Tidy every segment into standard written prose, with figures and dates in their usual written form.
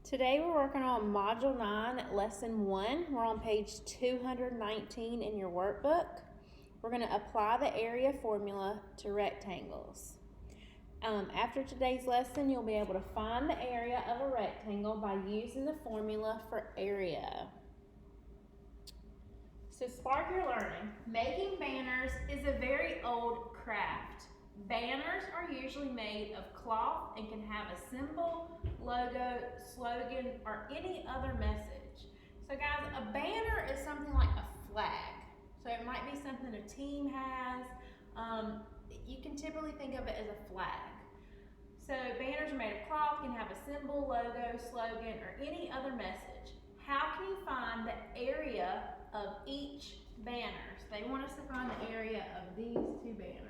Today we're working on Module 9, Lesson 1. We're on page 219 in your workbook. We're going to apply the area formula to rectangles. After today's lesson, you'll be able to find the area of a rectangle by using the formula for area. So spark your learning. Making banners is a very old craft. Banners are usually made of cloth and can have a symbol, logo, slogan, or any other message. So guys, a banner is something like a flag. So it might be something a team has. You can typically think of it as a flag. So banners are made of cloth, can have a symbol, logo, slogan, or any other message. How can you find the area of each banner? So they want us to find the area of these two banners.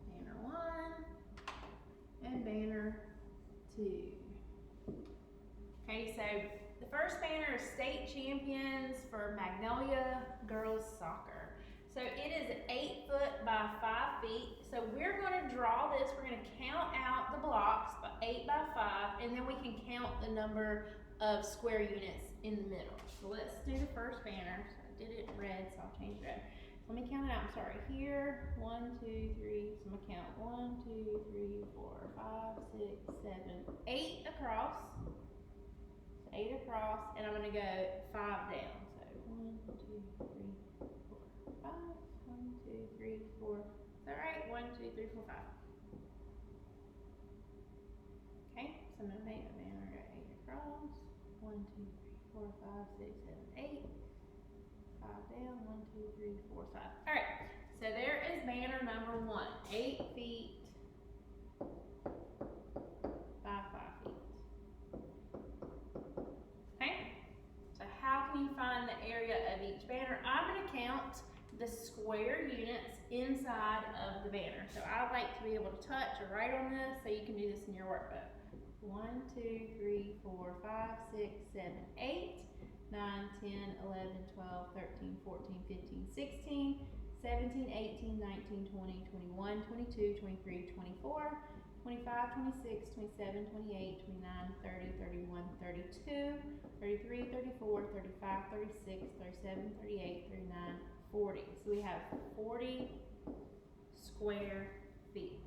Banner 1 and banner 2. Okay, so the first banner is state champions for Magnolia Girls Soccer. So it is 8 foot by 5 feet. So we're going to draw this. We're going to count out the blocks by 8 by 5, and then we can count the number of square units in the middle. So let's do the first banner. So I did it in red, so I'll change red. Let me count it out. I'm sorry. Here, 1, 2, 3. So I'm going to count 1, 2, 3, 4, 5, 6, 7, 8 across. So 8 across, and I'm going to go 5 down. So 1, 2, 3, 4, 5. 1, 2, 3, 4. Is that right? 1, 2, 3, 4, 5. Okay, so I'm going to make a banner. I got 8 across. 1, 2, 3, 4, 5, 6, 7, 8. 5 down. 1, 2, 3, 4, 5. All right. So there is banner number 1. 8 feet by 5 feet. Okay. So how can you find the area of each banner? I'm going to count the square units inside of the banner. So I like to be able to touch or write on this, so you can do this in your workbook. 1, 2, 3, 4, 5, 6, 7, 8, 9, 10, 11, 12, 13, 14, 15, 16, 17, 18, 19, 20, 21, 22, 23, 24, 25, 26, 27, 28, 29, 30, 31, 32, 33, 34, 35, 36, 37, 38, 39, 40. So we have 40 square feet.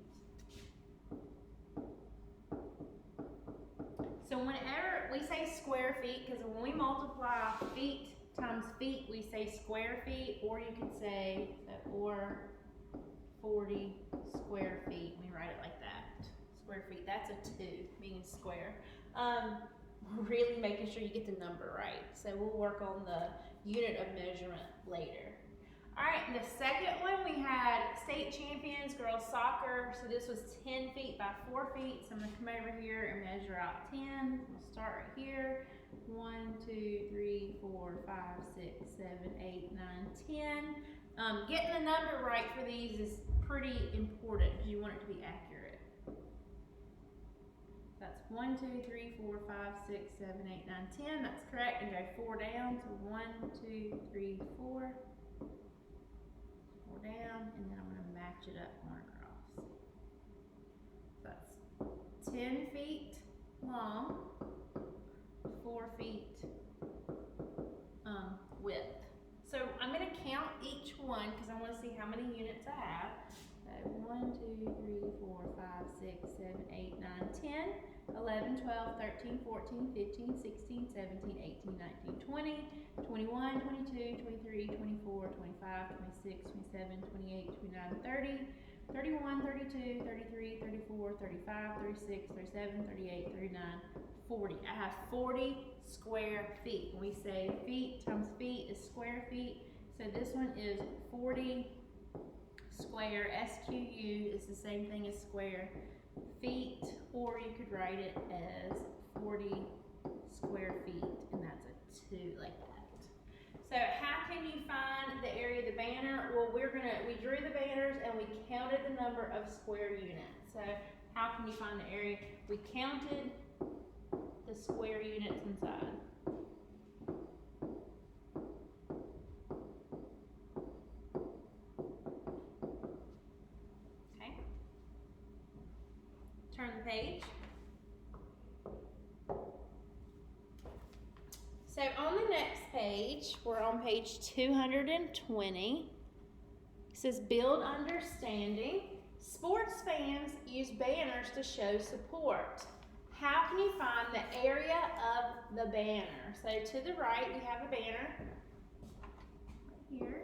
So whenever we say square feet, because when we multiply feet times feet, we say square feet, or you could say, or 40 square feet. We write it like that. Square feet, that's a 2, meaning square. Really making sure you get the number right. So we'll work on the unit of measurement later. All right, the second one we had state champions girls soccer. So this was 10 feet by 4 feet. So I'm gonna come over here and measure out 10. We'll start right here. 1, 2, 3, 4, 5, 6, 7, 8, 9, 10. Getting the number right for these is pretty important because you want it to be accurate. That's 1, 2, 3, 4, 5, 6, 7, 8, 9, 10. That's correct. And go 4 down. So 1, 2, 3, 4. 4 down, and then I'm going to match it up going across. So that's 10 feet long, 4 feet width. So I'm going to count each one because I want to see how many units I have. So 1, 2, 3, 4, 5, 6, 7, 8, 9, 10, 11, 12, 13, 14, 15, 16, 17, 18, 19, 20, 21, 22, 23, 24, 25, 26, 27, 28, 29, 30, 31, 32, 33, 34, 35, 36, 37, 38, 39, 40. I have 40 square feet. When we say feet times feet is square feet, so this one is 40 square. SQU is the same thing as square feet, or you could write it as 40 square feet, and that's a 2 like that. So how can you find the area of the banner? Well, we drew the banners and we counted the number of square units. So how can you find the area? We counted the square units inside. Okay. Turn the page. So on the next page, we're on page 220. It says build understanding. Sports fans use banners to show support. How can you find the area of the banner? So to the right, we have a banner right here.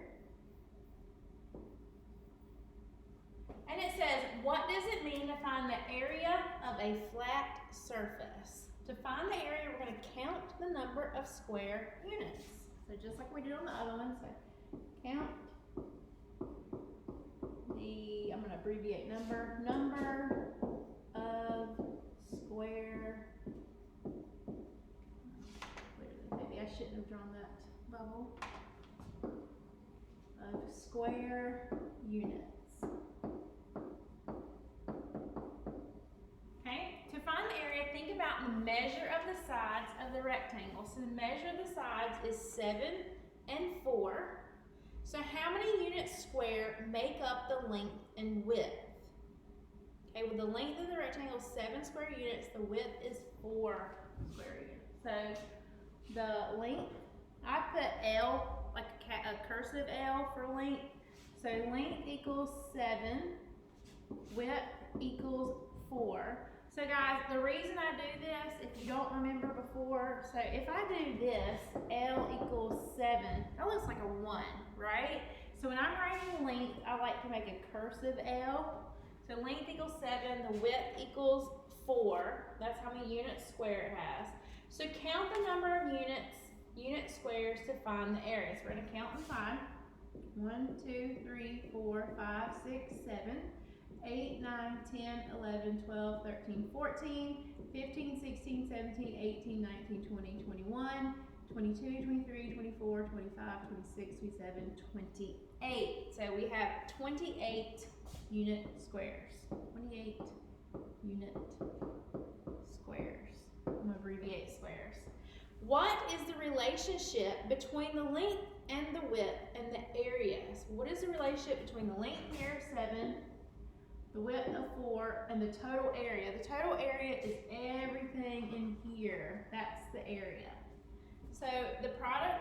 And it says, what does it mean to find the area of a flat surface? To find the area, we're going to count the number of square units. So just like we did on the other one, so count the, I'm going to abbreviate number of square, maybe I shouldn't have drawn that bubble, of square units. The measure of the sides of the rectangle. So the measure of the sides is 7 and 4. So how many units square make up the length and width? Okay, well the length of the rectangle is 7 square units, the width is 4 square units. So the length, I put L, like a cursive L for length. So length equals 7, width equals 4. So guys, the reason I do this, if you don't remember before, so if I do this, L equals 7, that looks like a 1, right? So when I'm writing length, I like to make a cursive L. So length equals 7, the width equals 4. That's how many units square it has. So count the number of unit squares to find the area. So we're going to count and find. 1, 2, 3, 4, 5, 6, 7. 8, 9, 10, 11, 12, 13, 14, 15, 16, 17, 18, 19, 20, 21, 22, 23, 24, 25, 26, 27, 28. So we have 28 unit squares. 28 unit squares. I'm going to abbreviate squares. What is the relationship between the length and the width and the areas? What is the relationship between the length here, 7, the width of 4, and the total area? The total area is everything in here. That's the area. So the product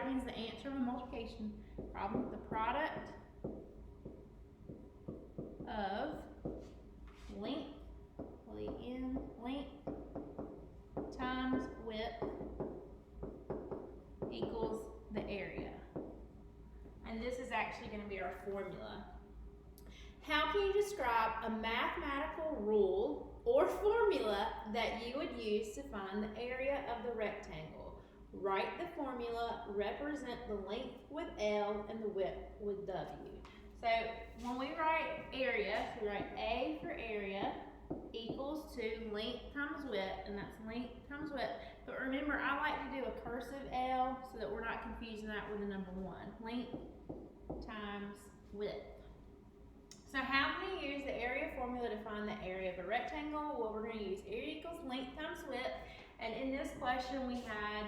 means the answer of a multiplication problem. The product of length, length times width equals the area. And this is actually going to be our formula. How can you describe a mathematical rule or formula that you would use to find the area of the rectangle? Write the formula, represent the length with L and the width with W. So when we write area, we write A for area equals to length times width, and that's length times width. But remember, I like to do a cursive L so that we're not confusing that with the number 1. Length times width. So how can you use the area formula to find the area of a rectangle? Well, we're going to use area equals length times width. And in this question, we had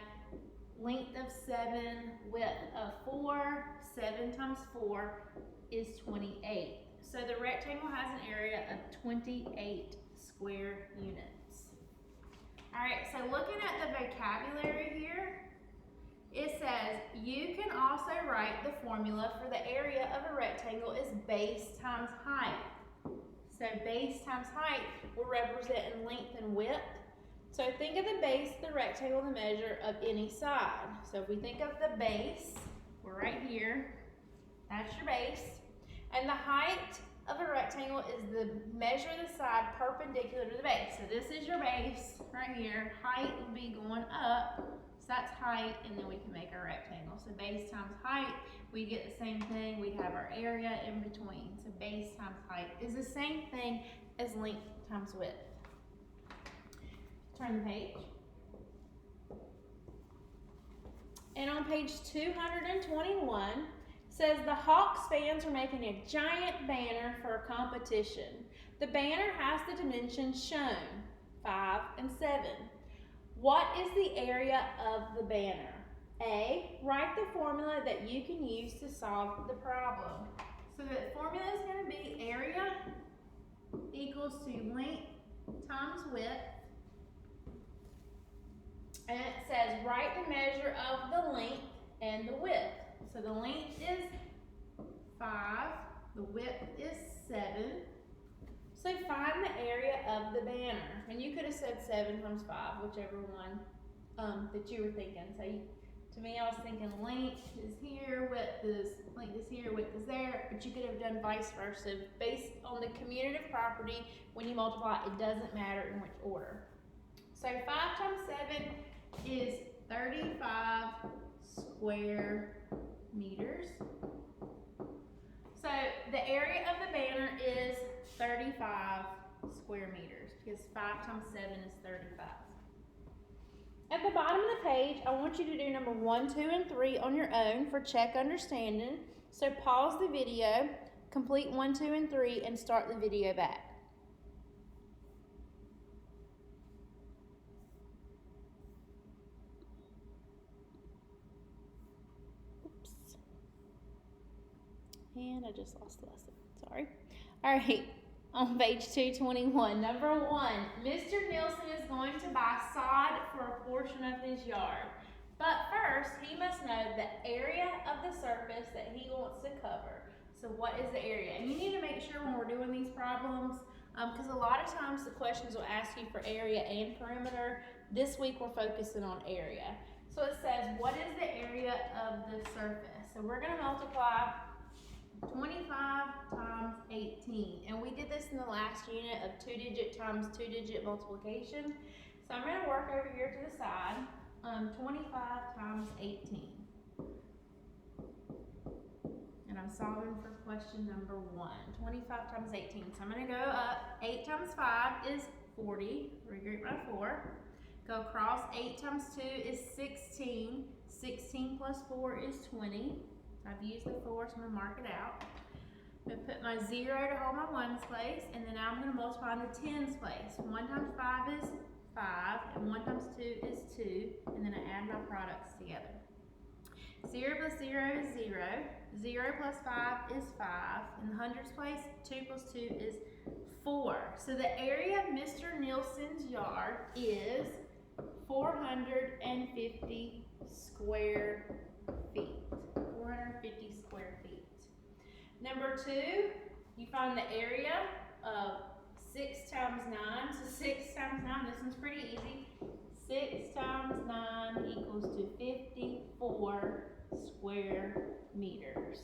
length of 7, width of 4. 7 times 4 is 28. So the rectangle has an area of 28 square units. All right, so looking at the vocabulary here, it says you can also write the formula for the area of a rectangle is base times height. So base times height will represent in length and width. So think of the base of the rectangle, the measure of any side. So if we think of the base, we're right here. That's your base. And the height of a rectangle is the measure of the side perpendicular to the base. So this is your base right here. Height will be going up. So that's height, and then we can make our rectangle. So base times height, we get the same thing. We have our area in between. So base times height is the same thing as length times width. Turn the page. And on page 221, says the Hawks fans are making a giant banner for a competition. The banner has the dimensions shown, 5 and 7. What is the area of the banner? A, write the formula that you can use to solve the problem. So the formula is going to be area equals to length times width And it says, write the measure of the length and the width. So the length is 5, the width is 7. So find the area of the banner. And you could have said 7 times 5, whichever one that you were thinking. So to me, I was thinking length is here, length is here, width is there. But you could have done vice versa. Based on the commutative property, when you multiply, it doesn't matter in which order. So 5 times 7 is 35 square meters. So the area of the banner is 35 square meters because 5 times 7 is 35. At the bottom of the page, I want you to do number 1, 2, and 3 on your own for check understanding. So pause the video, complete 1, 2, and 3, and start the video back. And I just lost the lesson, sorry. All right, on page 221, number 1, Mr. Nielsen is going to buy sod for a portion of his yard. But first, he must know the area of the surface that he wants to cover. So what is the area? And you need to make sure when we're doing these problems, because a lot of times the questions will ask you for area and perimeter. This week we're focusing on area. So it says, what is the area of the surface? So we're going to multiply 25 times 18, and we did this in the last unit of 2-digit times 2-digit multiplication. So I'm going to work over here to the side. 25 times 18, and I'm solving for question number 1. 25 times 18. So I'm going to go up. 8 times 5 is 40. Regroup by 4. Go across. 8 times 2 is 16. 16 plus 4 is 20. I've used the 4, so I'm going to mark it out. I'm going to put my 0 to hold my 1's place, and then now I'm going to multiply in the 10's place. 1 times 5 is 5, and 1 times 2 is 2, and then I add my products together. 0 plus 0 is 0. 0 plus 5 is 5. In the hundreds place, 2 plus 2 is 4. So the area of Mr. Nielsen's yard is 450 square feet. 450 square feet. Number 2, you find the area of 6 times 9. So 6 times 9, this one's pretty easy. 6 times 9 equals to 54 square meters.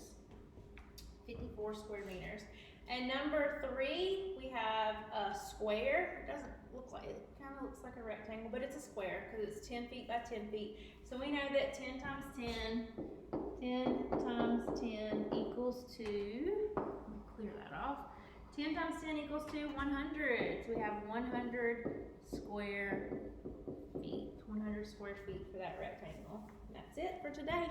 54 square meters. And number 3, we have a square. It doesn't look like it, kind of looks like a rectangle, but it's a square because it's 10 feet by 10 feet. So we know that 10 times 10 times 10 equals to, let me clear that off. 10 times 10 equals to 100. So we have 100 square feet. 100 square feet for that rectangle. And that's it for today.